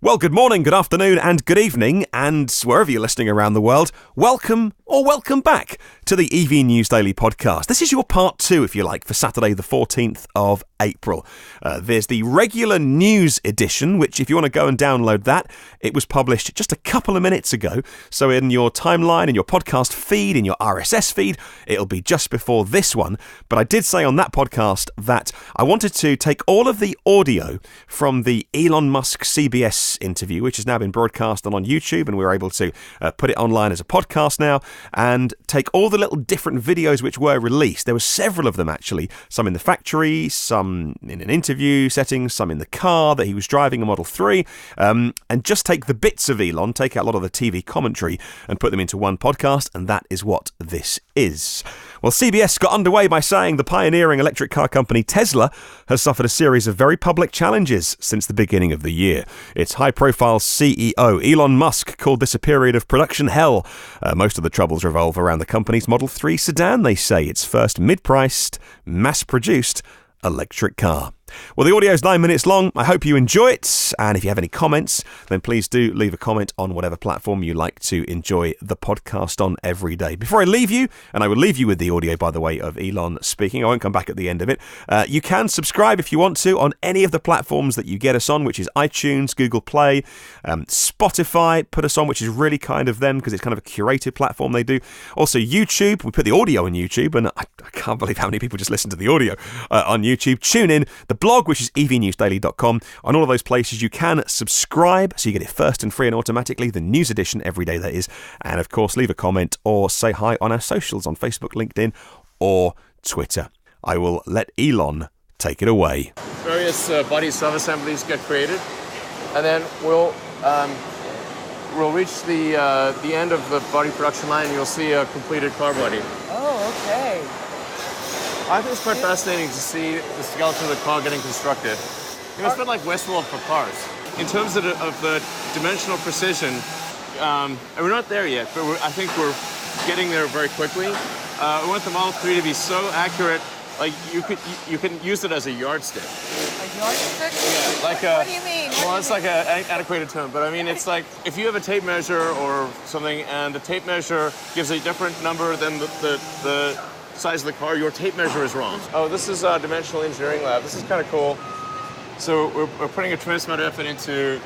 Well, good morning, good afternoon, and good evening, and wherever you're listening around the world, welcome or welcome back to the EV News Daily podcast. This is your part 2, if you like, for Saturday the 14th of April. There's the regular news edition, which if you want to go and download that, it was published just a couple of minutes ago. So in your timeline, in your podcast feed, in your RSS feed, it'll be just before this one. But I did say on that podcast that I wanted to take all of the audio from the Elon Musk CBS interview, which has now been broadcast on YouTube, and we're able to put it online as a podcast now, and take all the little different videos which were released. There were several of them, actually. Some in the factory, some in an interview setting, some in the car that he was driving, a Model 3, and just take the bits of Elon, take out a lot of the TV commentary, and put them into one podcast, and that is what this is. Well, CBS got underway by saying the pioneering electric car company Tesla has suffered a series of very public challenges since the beginning of the year. Its high-profile CEO, Elon Musk, called this a period of production hell. Most of the troubles revolve around the company's Model 3 sedan, they say, its first mid-priced, mass-produced electric car. Well, the audio is 9 minutes long. I hope you enjoy it. And if you have any comments, then please do leave a comment on whatever platform you like to enjoy the podcast on every day. Before I leave you, and I will leave you with the audio, by the way, of Elon speaking. I won't come back at the end of it. You can subscribe if you want to on any of the platforms that you get us on, which is iTunes, Google Play, Spotify put us on, which is really kind of them because it's kind of a curated platform they do. Also YouTube. We put the audio on YouTube, and I can't believe how many people just listen to the audio on YouTube. Tune in. The blog, which is evnewsdaily.com. On all of those places, you can subscribe so you get it first and free and automatically, the news edition every day, that is. And of course, leave a comment or say hi on our socials on Facebook, LinkedIn, or Twitter. I will let Elon take it away. Various body subassemblies get created, and then we'll reach the end of the body production line, and you'll see a completed car body. Oh, okay. I think it's quite fascinating to see the skeleton of the car getting constructed. It's a bit like Westworld for cars. In terms of the dimensional precision, and we're not there yet, but I think we're getting there very quickly. We want the Model 3 to be so accurate, like you can use it as a yardstick. A yardstick? Yeah, like what do you mean? Well, it's like an antiquated term, but I mean, it's like if you have a tape measure or something, and the tape measure gives a different number than the size of the car, your tape measure is wrong. Oh, this is a dimensional engineering lab. This is kind of cool. So we're putting a tremendous amount of effort into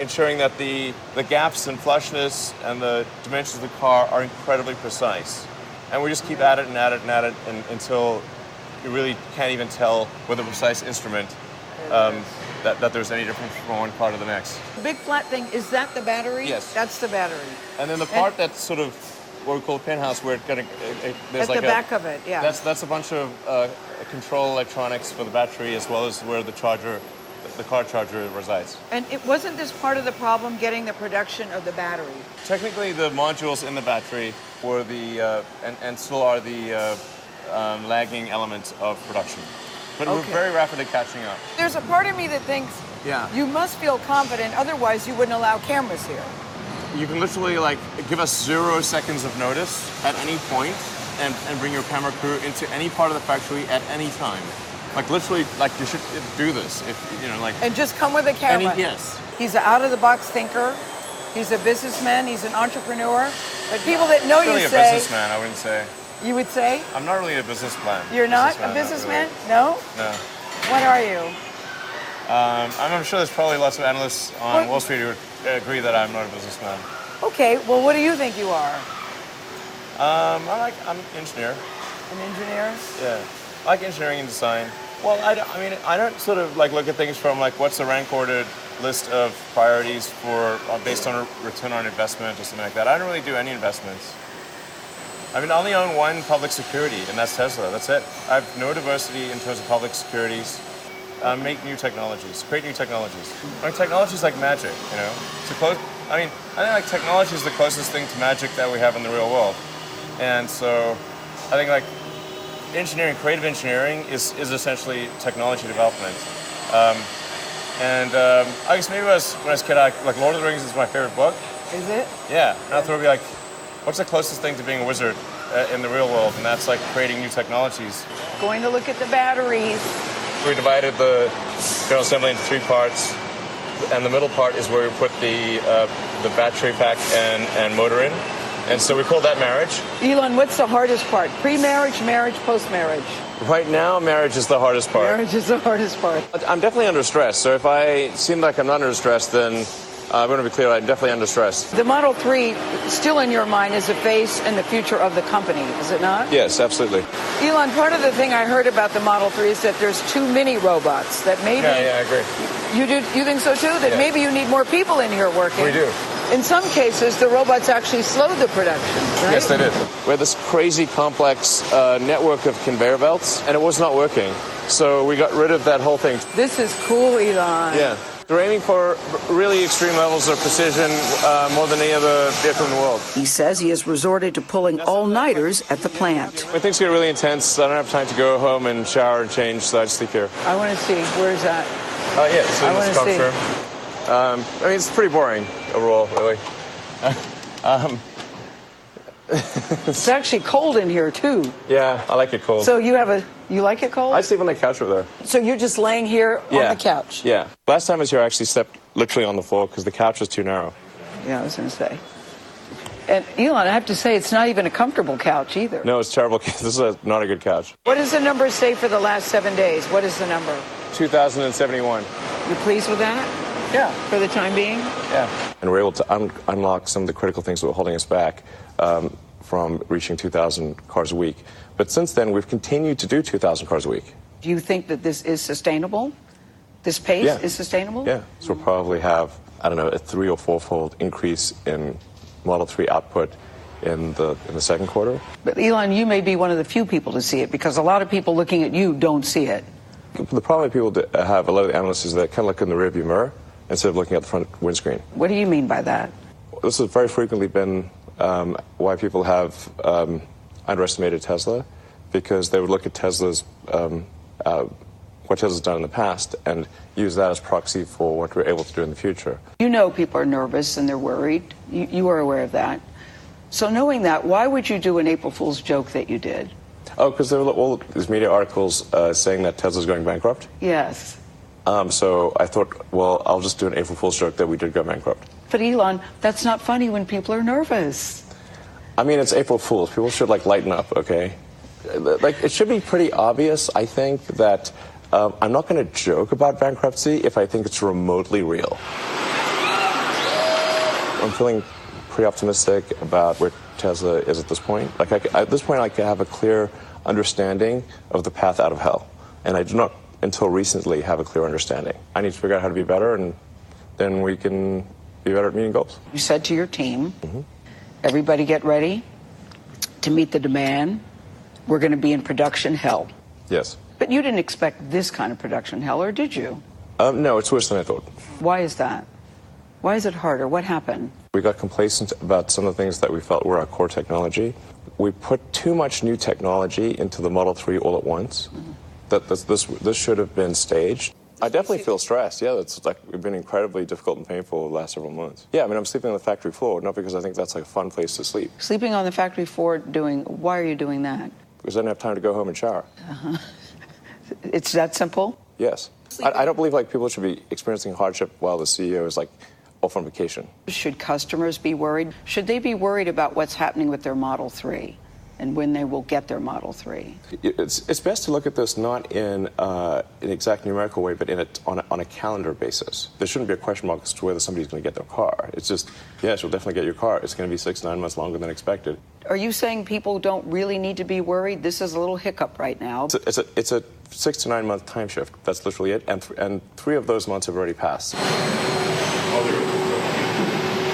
ensuring that the gaps and flushness and the dimensions of the car are incredibly precise. And we just keep at it and at it and at it until you really can't even tell with a precise instrument that there's any difference from one car to the next. The big flat thing, is that the battery? Yes. That's the battery. And then the part that's sort of what we call a pin house, where there's at the back of it, yeah. That's a bunch of control electronics for the battery, as well as where the car charger resides. And wasn't this part of the problem, getting the production of the battery? Technically, the modules in the battery were and still are the lagging element of production. But we're very rapidly catching up. There's a part of me that thinks you must feel confident, otherwise you wouldn't allow cameras here. You can literally give us 0 seconds of notice at any point and bring your camera crew into any part of the factory at any time. Literally, you should do this if And just come with a camera. Yes. He's an out-of-the-box thinker. He's a businessman. He's an entrepreneur. But people that know you say... Really a businessman, I wouldn't say. You would say? I'm not really a businessman. You're not a businessman? No? No. What are you? I'm sure there's probably lots of analysts on Wall Street who would agree that I'm not a businessman. Okay, well, what do you think you are? I'm an engineer. An engineer? Yeah, I like engineering and design. Well, I don't sort of look at things from what's the rank ordered list of priorities based on a return on investment or something like that. I don't really do any investments. I only own one public security, and that's Tesla. That's it. I have no diversity in terms of public securities. Make new technologies, create new technologies. Technology is like magic, I think technology is the closest thing to magic that we have in the real world. And so I think engineering, creative engineering is essentially technology development. I guess maybe when I was a kid, Lord of the Rings is my favorite book. Is it? Yeah, and I thought it'd be what's the closest thing to being a wizard in the real world? And that's creating new technologies. Going to look at the batteries. We divided the general assembly into 3 parts. and the middle part is where we put the battery pack and motor in. And so we call that marriage. Elon, what's the hardest part? Pre-marriage, marriage, post-marriage? Right now, marriage is the hardest part. Marriage is the hardest part. I'm definitely under stress. So if I seem like I'm not under stress, then I'm going to be clear, I'm definitely under stress. The Model 3, still in your mind, is the face and the future of the company, is it not? Yes, absolutely. Elon, part of the thing I heard about the Model 3 is that there's too many robots, that maybe... Yeah, I agree. You think so too? That maybe you need more people in here working? We do. In some cases, the robots actually slowed the production, right? Yes, they did. We had this crazy complex network of conveyor belts, and it was not working. So we got rid of that whole thing. This is cool, Elon. Yeah. They're aiming for really extreme levels of precision, more than any other vehicle in the world. He says he has resorted to pulling all-nighters at the plant. When things get really intense, I don't have time to go home and shower and change, so I just sleep here. I want to see. Where is that? Oh, yeah. So I want to see. room. I mean, it's pretty boring overall, really. It's actually cold in here, too. Yeah, I like it cold. So you like it cold? I sleep on the couch over there. So you're just laying here on the couch? Yeah. Last time I was here, I actually slept literally on the floor because the couch was too narrow. Yeah, I was going to say. And Elon, I have to say, it's not even a comfortable couch either. No, it's terrible. This is not a good couch. What does the number say for the last 7 days? What is the number? 2071. You pleased with that? Yeah. For the time being? Yeah. And we're able to unlock some of the critical things that were holding us back from reaching 2,000 cars a week. But since then, we've continued to do 2,000 cars a week. Do you think that this is sustainable? This pace is sustainable? Yeah. So we'll probably have, I don't know, a 3- or 4-fold increase in Model 3 output in the second quarter. But Elon, you may be one of the few people to see it because a lot of people looking at you don't see it. The problem people have, a lot of the analysts, is they kind of look in the rearview mirror instead of looking at the front windscreen. What do you mean by that? This has very frequently been why people have underestimated Tesla, because they would look at Tesla's what Tesla's done in the past and use that as proxy for what we're able to do in the future. You know people are nervous and they're worried. You are aware of that. So knowing that, why would you do an April Fool's joke that you did? Oh, because there were all these media articles saying that Tesla's going bankrupt. Yes. So I thought, well, I'll just do an April Fool's joke that we did go bankrupt. But Elon, that's not funny when people are nervous. I mean, it's April Fool's. People should, lighten up, okay? It should be pretty obvious, I think, that I'm not going to joke about bankruptcy if I think it's remotely real. I'm feeling pretty optimistic about where Tesla is at this point. At this point, I have a clear understanding of the path out of hell. And I do not, until recently, have a clear understanding. I need to figure out how to be better, and then we can be better at meeting goals. You said to your team, everybody get ready to meet the demand. We're going to be in production hell. Yes. But you didn't expect this kind of production hell, or did you? No, it's worse than I thought. Why is that? Why is it harder? What happened? We got complacent about some of the things that we felt were our core technology. We put too much new technology into the Model 3 all at once. This should have been staged. I definitely feel stressed. Yeah, it's been incredibly difficult and painful the last several months. Yeah, I mean, I'm sleeping on the factory floor, not because I think that's a fun place to sleep. Sleeping on the factory floor, why are you doing that? Because I don't have time to go home and shower. It's that simple? Yes. I don't believe people should be experiencing hardship while the CEO is off on vacation. Should customers be worried? Should they be worried about what's happening with their Model 3 and when they will get their Model 3? It's best to look at this not in an exact numerical way, but on a calendar basis. There shouldn't be a question mark as to whether somebody's going to get their car. It's just, yes, you'll definitely get your car. It's going to be 6 to 9 months longer than expected. Are you saying people don't really need to be worried? This is a little hiccup right now. It's a 6 to 9 month time shift. That's literally it. And 3 of those months have already passed.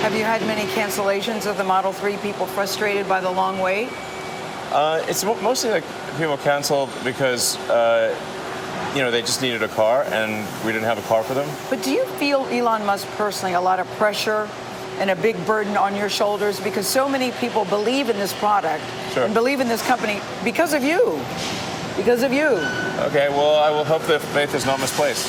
Have you had many cancellations of the Model 3? People frustrated by the long wait? It's mostly people canceled because they just needed a car and we didn't have a car for them. But do you feel, Elon Musk personally, a lot of pressure and a big burden on your shoulders because so many people believe in this product and believe in this company because of you? Because of you. Okay, well, I will hope the faith is not misplaced.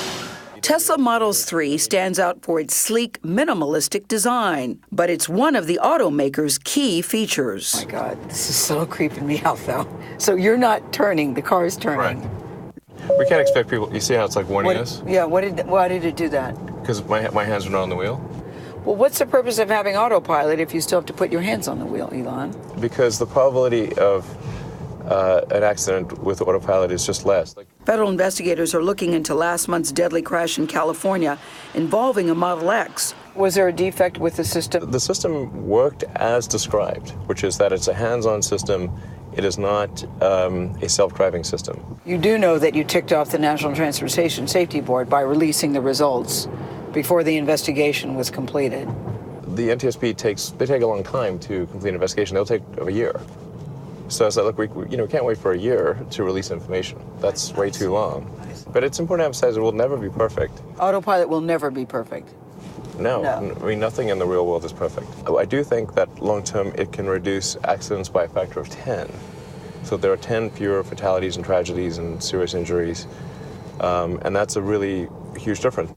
Tesla Model 3 stands out for its sleek, minimalistic design, but it's one of the automaker's key features. Oh my God, this is so creeping me out, though. So you're not turning, the car is turning. Right. We can't expect people, you see how it's warning us? Yeah, why did it do that? Because my hands are not on the wheel? Well, what's the purpose of having autopilot if you still have to put your hands on the wheel, Elon? Because the probability of an accident with autopilot is just less. Federal investigators are looking into last month's deadly crash in California involving a Model X. Was there a defect with the system? The system worked as described, which is that it's a hands-on system. It is not a self-driving system. You do know that you ticked off the National Transportation Safety Board by releasing the results before the investigation was completed. The NTSB take a long time to complete an investigation. They'll take a year. So it's like, look, we can't wait for a year to release information. That's way too long. But it's important to emphasize it will never be perfect. Autopilot will never be perfect. No. I mean, nothing in the real world is perfect. I do think that long-term it can reduce accidents by a factor of 10. So there are 10 fewer fatalities and tragedies and serious injuries. And that's a really huge difference.